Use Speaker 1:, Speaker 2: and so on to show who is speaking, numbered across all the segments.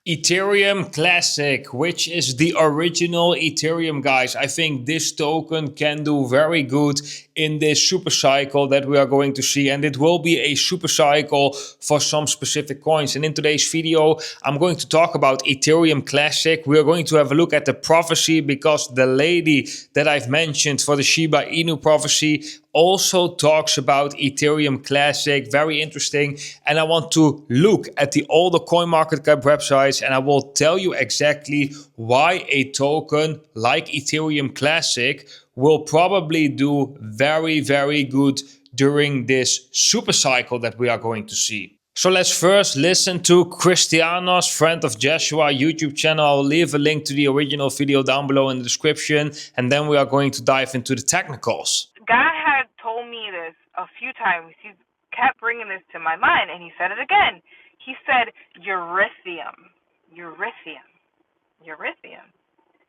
Speaker 1: Ethereum Classic, which is the original Ethereum, guys. I think this token can do very good in this super cycle that we are going to see, and it will be a super cycle for some specific coins. And in today's video, I'm going to talk about Ethereum Classic. We are going to have a look at the prophecy, because the lady that I've mentioned for the Shiba Inu prophecy also talks about Ethereum Classic. Very interesting. And I want to look at all the CoinMarketCap websites, and I will tell you exactly why a token like Ethereum Classic will probably do very, very good during this super cycle that we are going to see. So let's first listen to Christiana's Friend of Joshua YouTube channel. I'll leave a link to the original video down below in the description, and then we are going to dive into the technicals.
Speaker 2: Guy had told me this a few times. He kept bringing this to my mind, and he said it again. He said Ethereum.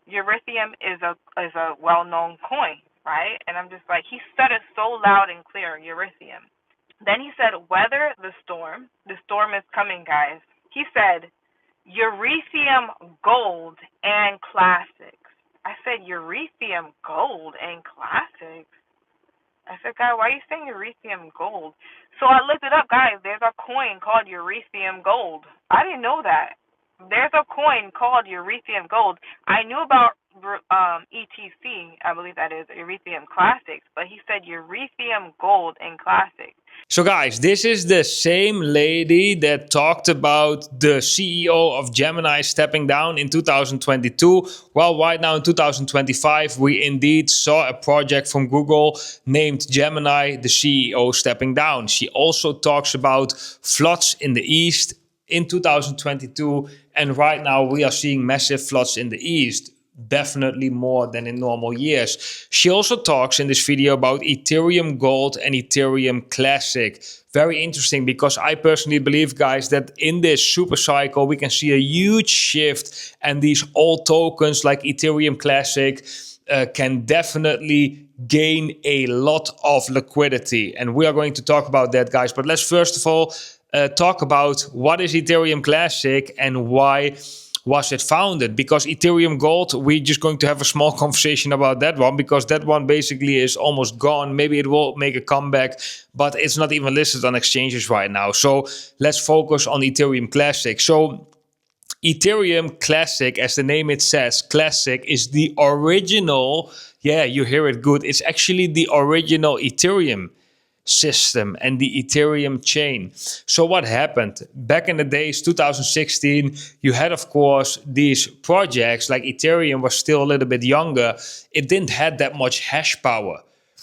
Speaker 2: Ethereum is a well-known coin, right? And I'm just like, he said it so loud and clear, Ethereum. Then he said, weather the storm. The storm is coming, guys. He said, Ethereum gold and classics. I said, Ethereum gold and classics? I said, guy, why are you saying Ethereum gold? So I looked it up, guys. There's a coin called Ethereum gold. I didn't know that. There's a coin called Ethereum gold. I knew about ETC, I believe that is Ethereum Classics, but he said Ethereum gold and classics.
Speaker 1: So guys, this is the same lady that talked about the CEO of Gemini stepping down in 2022. Well, right now in 2025, we indeed saw a project from Google named Gemini, the CEO stepping down. She also talks about floods in the East in 2022, and right now we are seeing massive floods in the East. Definitely more than in normal years. She also talks in this video about Ethereum Gold and Ethereum Classic. Very interesting, because I personally believe, guys, that in this super cycle we can see a huge shift, and these old tokens like Ethereum Classic can definitely gain a lot of liquidity. And we are going to talk about that, guys. But let's first of all talk about what is Ethereum Classic and why was it founded. Because Ethereum Gold, we're just going to have a small conversation about that one, because that one basically is almost gone. Maybe it will make a comeback, but it's not even listed on exchanges right now. So let's focus on Ethereum Classic. So Ethereum Classic, as the name it says, Classic is the original, yeah, you hear it good, it's actually the original Ethereum system and the Ethereum chain. So what happened? Back in the days, 2016, you had, of course, these projects like Ethereum was still a little bit younger. It didn't have that much hash power,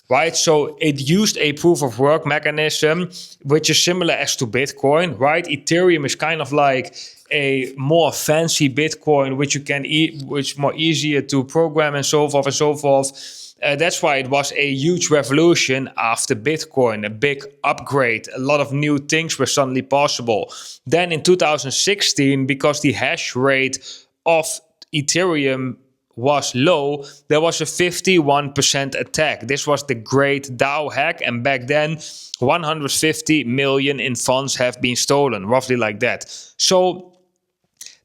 Speaker 1: right? So it used a proof of work mechanism, which is similar as to Bitcoin, right? Ethereum is kind of like a more fancy Bitcoin, which you can which is more easier to program and so forth and so forth. That's why it was a huge revolution after Bitcoin, a big upgrade. A lot of new things were suddenly possible. Then in 2016, because the hash rate of Ethereum was low, there was a 51% attack. This was the great DAO hack, and back then 150 million in funds have been stolen, roughly like that. So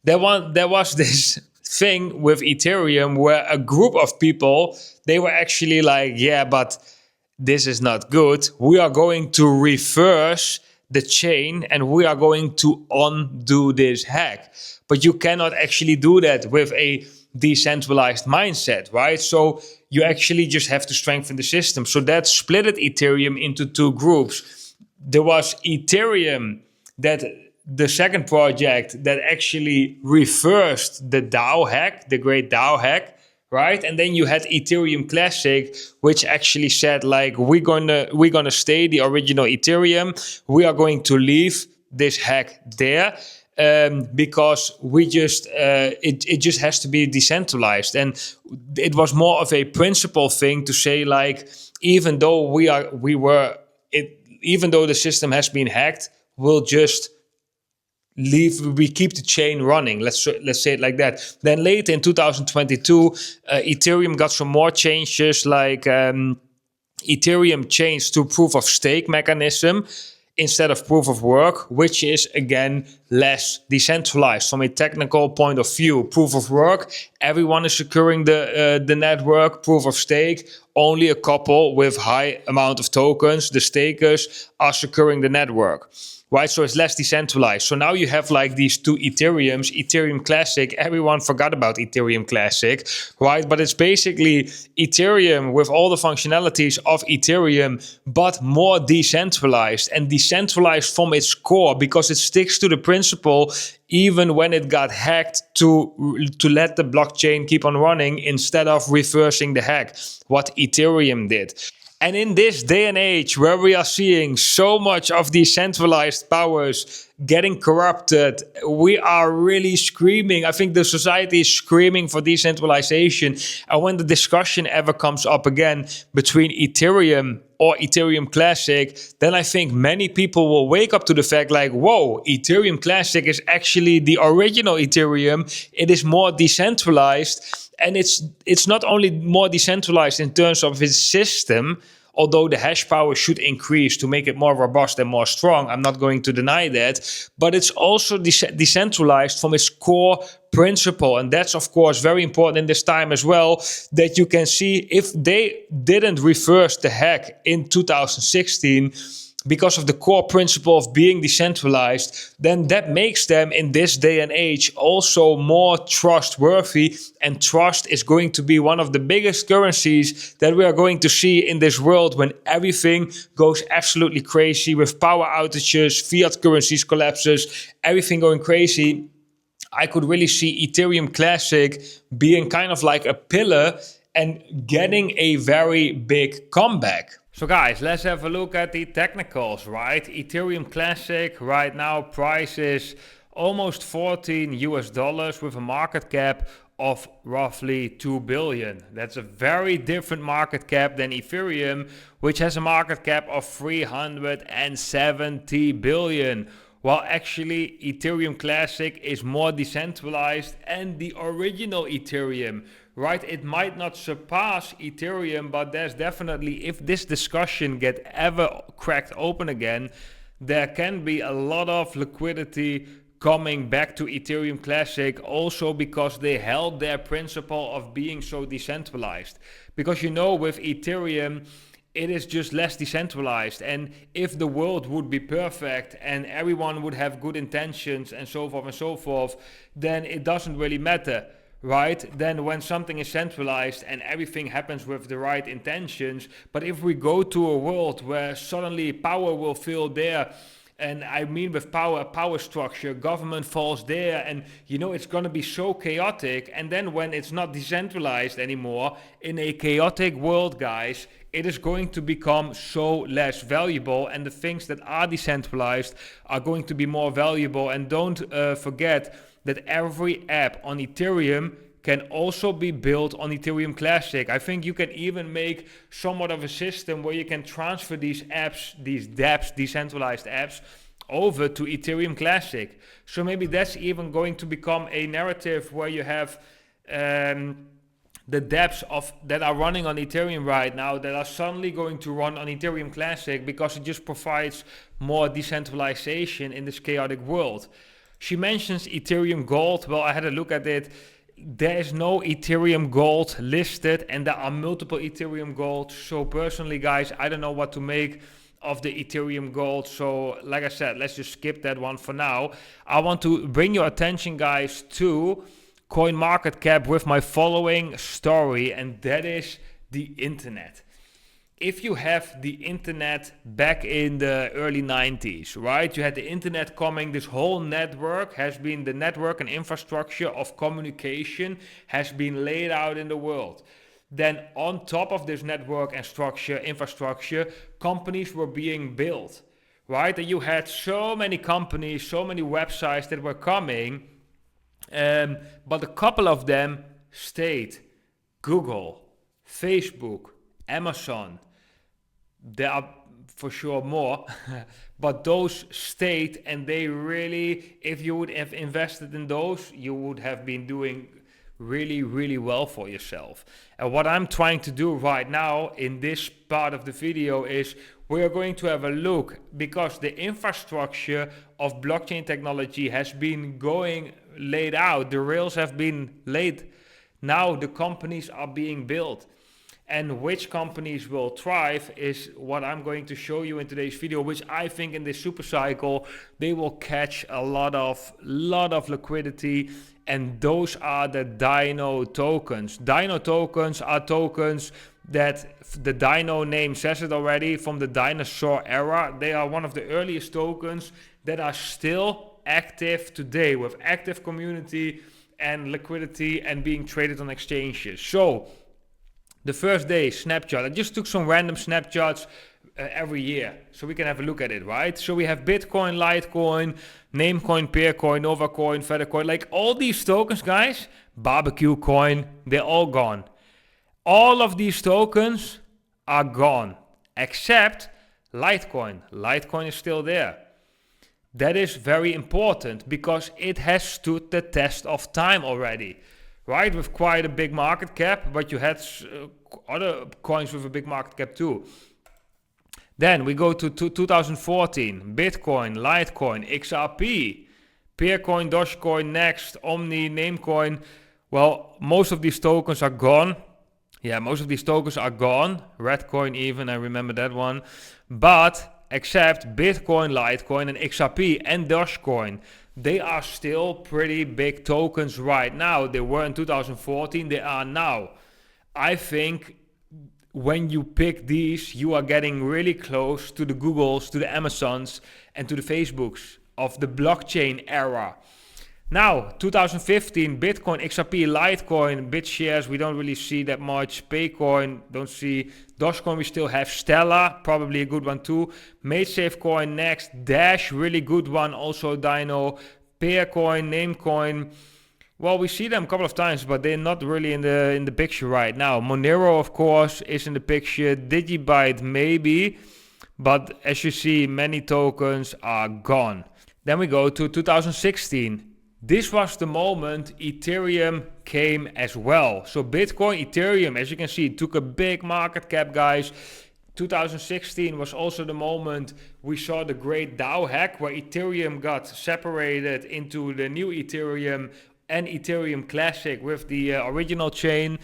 Speaker 1: there was this thing with Ethereum where a group of people, they were actually like, yeah, but this is not good. We are going to reverse the chain and we are going to undo this hack. But you cannot actually do that with a decentralized mindset, right? So you actually just have to strengthen the system. So that split Ethereum into two groups. There was Ethereum, that the second project that actually reversed the DAO hack, the great DAO hack, right? And then you had Ethereum Classic, which actually said like, we're gonna stay the original Ethereum. We are going to leave this hack there because we just it just has to be decentralized. And it was more of a principle thing to say like, even though even though the system has been hacked, we'll just we keep the chain running. Let's say it like that. Then later in 2022, Ethereum got some more changes, like Ethereum changed to proof of stake mechanism. instead of proof of work, which is again less decentralized from a technical point of view. Proof of work, everyone is securing the network. Proof of stake, only a couple with high amount of tokens, the stakers, are securing the network. Right, so it's less decentralized. So now you have like these two Ethereums, Ethereum Classic. Everyone forgot about Ethereum Classic, right? But it's basically Ethereum with all the functionalities of Ethereum, but more decentralized, and decentralized from its core, because it sticks to the principle even when it got hacked, to let the blockchain keep on running instead of reversing the hack, what Ethereum did. And in this day and age where we are seeing so much of decentralized powers getting corrupted, we are really screaming. I think the society is screaming for decentralization. And when the discussion ever comes up again between Ethereum or Ethereum Classic, then I think many people will wake up to the fact like, whoa, Ethereum Classic is actually the original Ethereum. It is more decentralized. And it's not only more decentralized in terms of its system, although the hash power should increase to make it more robust and more strong. I'm not going to deny that. But it's also decentralized from its core principle. And that's, of course, very important in this time as well, that you can see if they didn't reverse the hack in 2016, because of the core principle of being decentralized, then that makes them in this day and age also more trustworthy. And trust is going to be one of the biggest currencies that we are going to see in this world when everything goes absolutely crazy with power outages, fiat currencies collapses, everything going crazy. I could really see Ethereum Classic being kind of like a pillar and getting a very big comeback. So guys, let's have a look at the technicals, right? Ethereum Classic right now price is almost $14 with a market cap of roughly 2 billion. That's a very different market cap than Ethereum, which has a market cap of 370 billion. While actually Ethereum Classic is more decentralized and the original Ethereum, right? It might not surpass Ethereum, but there's definitely, if this discussion get ever cracked open again, there can be a lot of liquidity coming back to Ethereum Classic, also because they held their principle of being so decentralized. Because with Ethereum, it is just less decentralized, and if the world would be perfect and everyone would have good intentions and so forth, then it doesn't really matter, right? Then when something is centralized and everything happens with the right intentions, but if we go to a world where suddenly power will fill there, and I mean with power structure, government falls there, and it's going to be so chaotic. And then when it's not decentralized anymore, in a chaotic world, guys, it is going to become so less valuable, and the things that are decentralized are going to be more valuable. And don't forget that every app on Ethereum can also be built on Ethereum Classic. I think you can even make somewhat of a system where you can transfer these apps, these dApps, decentralized apps, over to Ethereum Classic. So maybe that's even going to become a narrative where you have the dApps that are running on Ethereum right now that are suddenly going to run on Ethereum Classic, because it just provides more decentralization in this chaotic world. She mentions Ethereum Gold. Well, I had a look at it. There is no Ethereum Gold listed, and there are multiple Ethereum Gold. So personally, guys, I don't know what to make of the Ethereum Gold. So like I said, let's just skip that one for now. I want to bring your attention, guys, to CoinMarketCap with my following story, and that is the internet. If you have the internet back in the early 90s, right? You had the internet coming. This whole network has been, the network and infrastructure of communication has been laid out in the world. Then on top of this network and infrastructure, companies were being built, right? And you had so many companies, so many websites that were coming, but a couple of them stayed. Google, Facebook, Amazon. There are for sure more, but those stayed, and they really, if you would have invested in those, you would have been doing really, really well for yourself. And what I'm trying to do right now in this part of the video is we're going to have a look, because the infrastructure of blockchain technology has been laid out. The rails have been laid. Now the companies are being built. And which companies will thrive is what I'm going to show you in today's video, which I think in this super cycle, they will catch a lot of liquidity. And those are the Dino tokens. Dino tokens are tokens that the Dino name says it already, from the dinosaur era. They are one of the earliest tokens that are still active today, with active community and liquidity and being traded on exchanges. So the first day snapshot, I just took some random snapshots every year so we can have a look at it, right? So we have Bitcoin, Litecoin, Namecoin, Peercoin, Novacoin, Feathercoin, like all these tokens, guys, Barbecue Coin, they're all gone. All of these tokens are gone except Litecoin. Litecoin is still there. That is very important because it has stood the test of time already. Right, with quite a big market cap, but you had other coins with a big market cap too. Then we go to 2014, Bitcoin, Litecoin, XRP, Peercoin, Dogecoin, Next, Omni, Namecoin. Well, most of these tokens are gone. Yeah, most of these tokens are gone. Redcoin even, I remember that one. But except Bitcoin, Litecoin, and XRP and Dogecoin. They are still pretty big tokens right now. They were in 2014, they are now. I think when you pick these, you are getting really close to the Googles, to the Amazons, and to the Facebooks of the blockchain era. Now, 2015, Bitcoin, XRP, Litecoin, BitShares, we don't really see that much. Paycoin, don't see. Dogecoin, we still have. Stellar, probably a good one too. MaidSafeCoin, Next. Dash, really good one. Also Dino. Peercoin, Namecoin. Well, we see them a couple of times, but they're not really in the picture right now. Monero, of course, is in the picture. Digibyte, maybe. But as you see, many tokens are gone. Then we go to 2016. This was the moment Ethereum came as well. So Bitcoin, Ethereum, as you can see, took a big market cap, guys. 2016 was also the moment we saw the great DAO hack, where Ethereum got separated into the new Ethereum and Ethereum Classic with the original chain.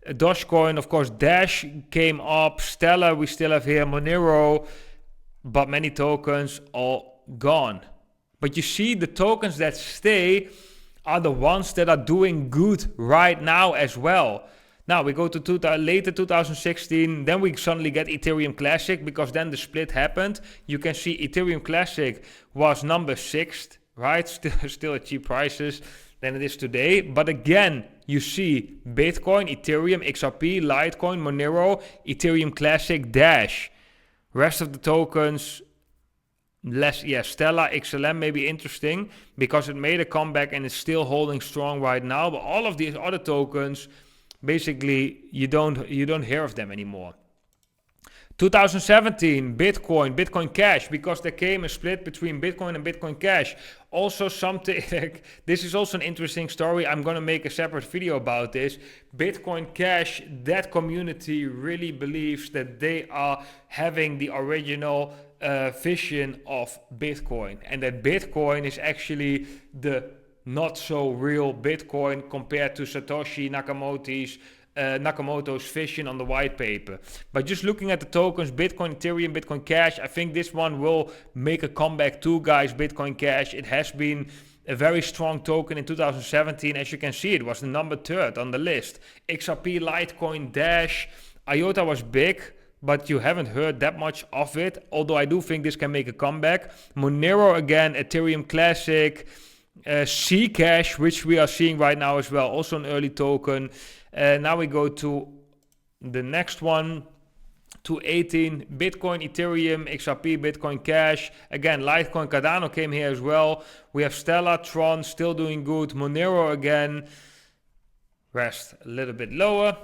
Speaker 1: Dogecoin, of course, Dash came up. Stellar, we still have here. Monero, but many tokens all gone. But you see, the tokens that stay are the ones that are doing good right now as well. Now we go to later 2016, then we suddenly get Ethereum Classic, because then the split happened. You can see Ethereum Classic was number 6th, right? Still at cheap prices than it is today. But again, you see Bitcoin, Ethereum, XRP, Litecoin, Monero, Ethereum Classic, Dash. Rest of the tokens, less. Yeah, Stellar, XLM may be interesting because it made a comeback and is still holding strong right now. But all of these other tokens, basically, you don't hear of them anymore. 2017, Bitcoin Cash, because there came a split between Bitcoin and Bitcoin Cash. Also something, this is also an interesting story. I'm going to make a separate video about this. Bitcoin Cash, that community really believes that they are having the original vision of Bitcoin, and that Bitcoin is actually the not so real Bitcoin compared to Satoshi Nakamoto's vision on the white paper. But just looking at the tokens, Bitcoin, Ethereum, Bitcoin Cash, I think this one will make a comeback too, guys. Bitcoin Cash, it has been a very strong token in 2017. As you can see, it was the number 3rd on the list. XRP, Litecoin, Dash, IOTA was big, but you haven't heard that much of it, although I do think this can make a comeback. Monero again, Ethereum Classic, Zcash, which we are seeing right now as well, also an early token. Now we go to the next one, to 18, Bitcoin, Ethereum, XRP, Bitcoin Cash. Again, Litecoin, Cardano came here as well. We have Stellar, Tron, still doing good. Monero again, rest a little bit lower.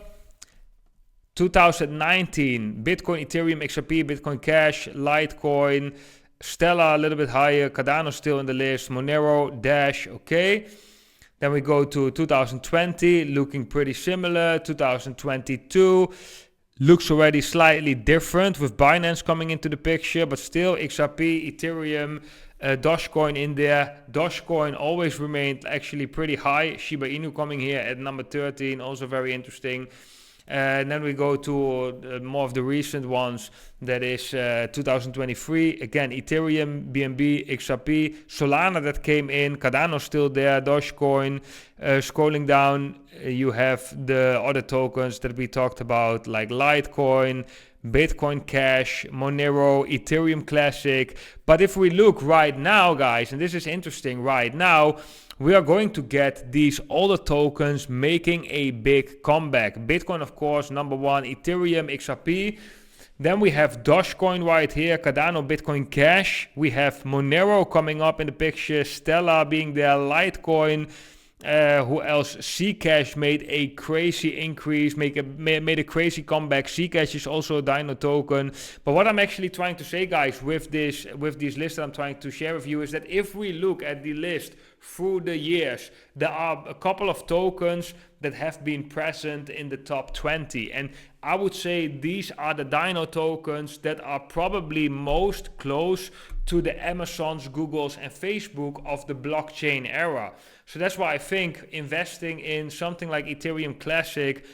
Speaker 1: 2019, Bitcoin, Ethereum, XRP, Bitcoin Cash, Litecoin, Stellar a little bit higher, Cardano still in the list, Monero, Dash, okay. Then we go to 2020, looking pretty similar. 2022 looks already slightly different with Binance coming into the picture, but still XRP, Ethereum, Dogecoin in there. Dogecoin always remained actually pretty high. Shiba Inu coming here at number 13, also very interesting. And then we go to more of the recent ones. That is 2023. Again, Ethereum, BNB, XRP, Solana that came in, Cardano still there, Dogecoin. Scrolling down, you have the other tokens that we talked about, like Litecoin, Bitcoin Cash, Monero, Ethereum Classic. But if we look right now, guys, and this is interesting right now, we are going to get these older tokens making a big comeback. Bitcoin, of course, number one, Ethereum, XRP. Then we have Dogecoin right here, Cardano, Bitcoin Cash. We have Monero coming up in the picture, Stellar being there, Litecoin. Who else? Zcash made a crazy increase, made a crazy comeback. Zcash is also a Dino token. But what I'm actually trying to say, guys, with these lists that I'm trying to share with you is that if we look at the list through the years, there are a couple of tokens that have been present in the top 20. And I would say these are the Dino tokens that are probably most close to the Amazons, Googles, and Facebook of the blockchain era. So that's why I think investing in something like Ethereum Classic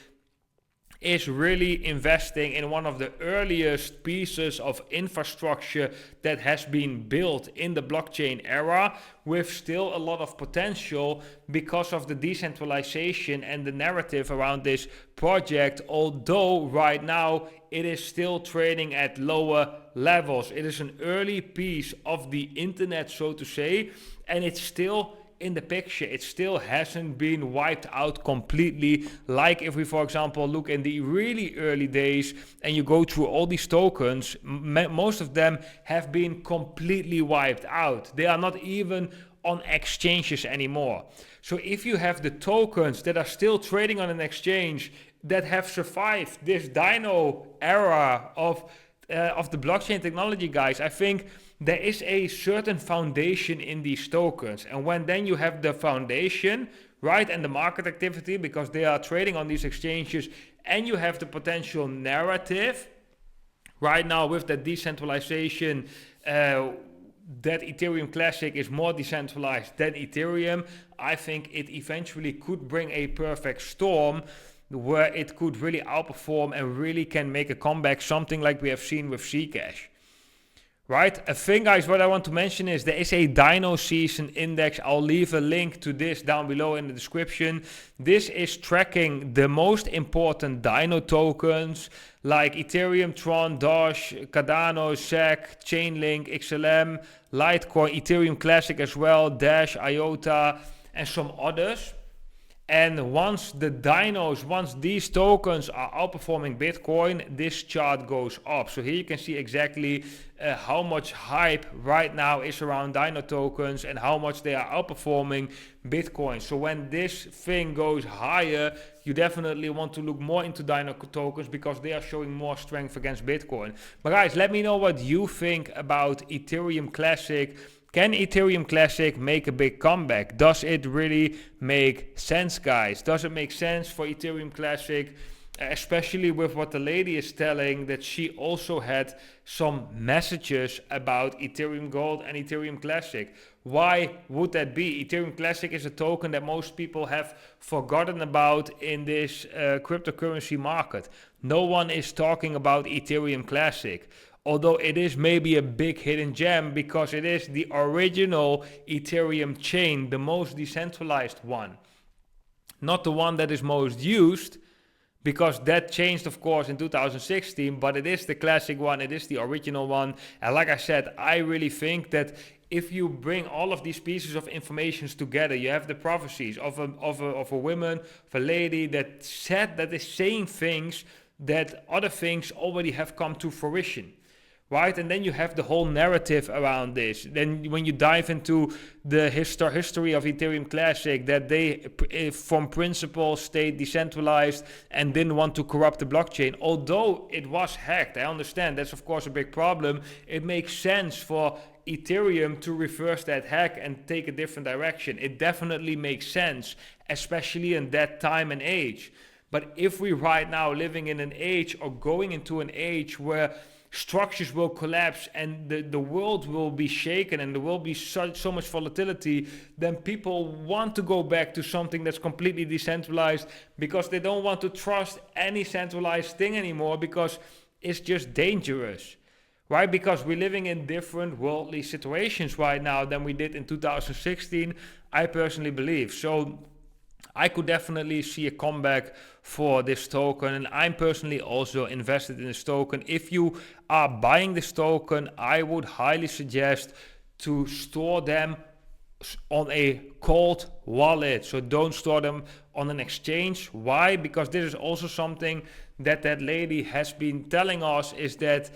Speaker 1: is really investing in one of the earliest pieces of infrastructure that has been built in the blockchain era, with still a lot of potential because of the decentralization and the narrative around this project, although right now it is still trading at lower levels. It is an early piece of the internet, so to say, and it's still in the picture. It still hasn't been wiped out completely. Like if we, for example, look in the really early days and you go through all these tokens, most of them have been completely wiped out. They are not even on exchanges anymore. So if you have the tokens that are still trading on an exchange that have survived this Dino era of the blockchain technology, guys, I think there is a certain foundation in these tokens. And when then you have the foundation, right, and the market activity, because they are trading on these exchanges, and you have the potential narrative, right now with that decentralization, that Ethereum Classic is more decentralized than Ethereum, I think it eventually could bring a perfect storm where it could really outperform and really can make a comeback, something like we have seen with Zcash. Right, a thing, guys, what I want to mention is there is a Dino Season Index. I'll leave a link to this down below in the description. This is tracking the most important Dino tokens like Ethereum, Tron, Doge, Cardano, SEC, Chainlink, XLM, Litecoin, Ethereum Classic as well, Dash, IOTA, and some others. And once these tokens are outperforming Bitcoin, this chart goes up. So here you can see exactly how much hype right now is around Dino tokens and how much they are outperforming Bitcoin. So when this thing goes higher, you definitely want to look more into Dino tokens because they are showing more strength against Bitcoin. But guys, let me know what you think about Ethereum Classic. Can Ethereum Classic make a big comeback? Does it really make sense, guys? Does it make sense for Ethereum Classic, especially with what the lady is telling, that she also had some messages about Ethereum Gold and Ethereum Classic? Why would that be? Ethereum Classic is a token that most people have forgotten about in this cryptocurrency market. No one is talking about Ethereum Classic. Although it is maybe a big hidden gem because it is the original Ethereum chain, the most decentralized one. Not the one that is most used, because that changed, of course, in 2016, but it is the classic one, it is the original one. And like I said, I really think that if you bring all of these pieces of information together, you have the prophecies of a woman, of a lady that is saying things that other things already have come to fruition. Right, and then you have the whole narrative around this. Then when you dive into the history of Ethereum Classic, that they from principle stayed decentralized and didn't want to corrupt the blockchain. Although it was hacked, I understand that's of course a big problem. It makes sense for Ethereum to reverse that hack and take a different direction. It definitely makes sense, especially in that time and age. But if we right now living in an age or going into an age where structures will collapse and the world will be shaken and there will be so much volatility, then people want to go back to something that's completely decentralized because they don't want to trust any centralized thing anymore because it's just dangerous. Right? Because we're living in different worldly situations right now than we did in 2016, I personally believe. So I could definitely see a comeback for this token, and I'm personally also invested in this token. If you are buying this token, I would highly suggest to store them on a cold wallet. So don't store them on an exchange. Why? Because this is also something that lady has been telling us, is that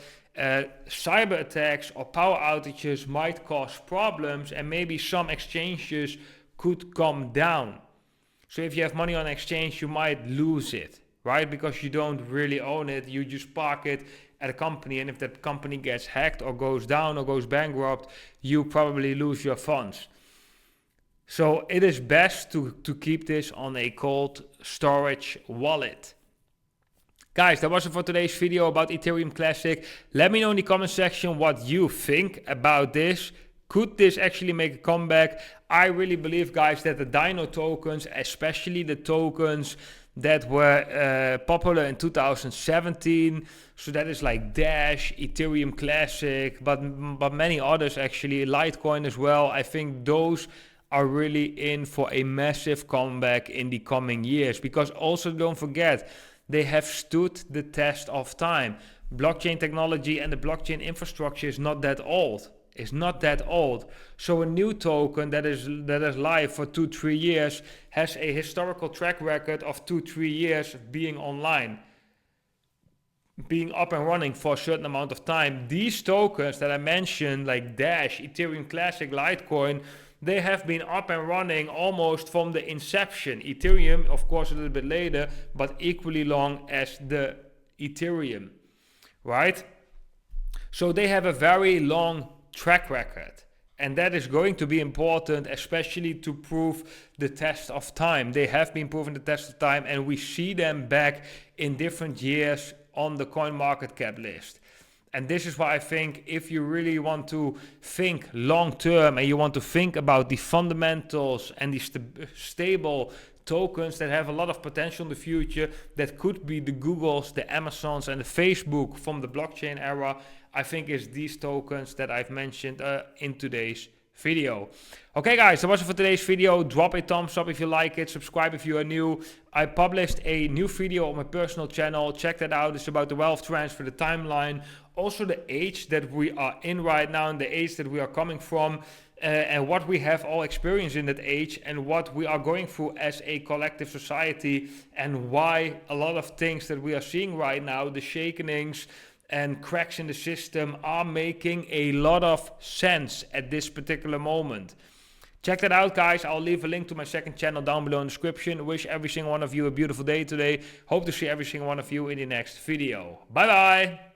Speaker 1: cyber attacks or power outages might cause problems and maybe some exchanges could come down. So if you have money on exchange, you might lose it, right? Because you don't really own it. You just park it at a company, and if that company gets hacked or goes down or goes bankrupt, you probably lose your funds. So it is best to keep this on a cold storage wallet. Guys, that was it for today's video about Ethereum Classic. Let me know in the comment section what you think about this. Could this actually make a comeback? I really believe, guys, that the Dino tokens, especially the tokens that were popular in 2017, so that is like Dash, Ethereum Classic, but many others actually, Litecoin as well, I think those are really in for a massive comeback in the coming years. Because also don't forget, they have stood the test of time. Blockchain technology and the blockchain infrastructure is not that old. It's not that old. So a new token that is live for 2-3 years has a historical track record of 2-3 years being online, being up and running for a certain amount of time. These tokens that I mentioned, like Dash, Ethereum Classic, Litecoin, they have been up and running almost from the inception. Ethereum, of course, a little bit later, but equally long as the Ethereum, right? So they have a very long track record, and that is going to be important, especially to prove the test of time. They have been proven the test of time, and we see them back in different years on the CoinMarketCap list. And this is why I think if you really want to think long term and you want to think about the fundamentals and the stable tokens that have a lot of potential in the future, that could be the Googles, the Amazons and the Facebook from the blockchain era, I think is these tokens that I've mentioned in today's video. Okay guys, that was it for today's video. Drop a thumbs up if you like it, subscribe if you are new. I published a new video on my personal channel, check that out. It's about the wealth transfer, the timeline, also the age that we are in right now and the age that we are coming from, and what we have all experienced in that age and what we are going through as a collective society, and why a lot of things that we are seeing right now, the shakenings and cracks in the system, are making a lot of sense at this particular moment. Check that out, guys. I'll leave a link to my second channel down below in the description. Wish every single one of you a beautiful day today. Hope to see every single one of you in the next video. Bye bye.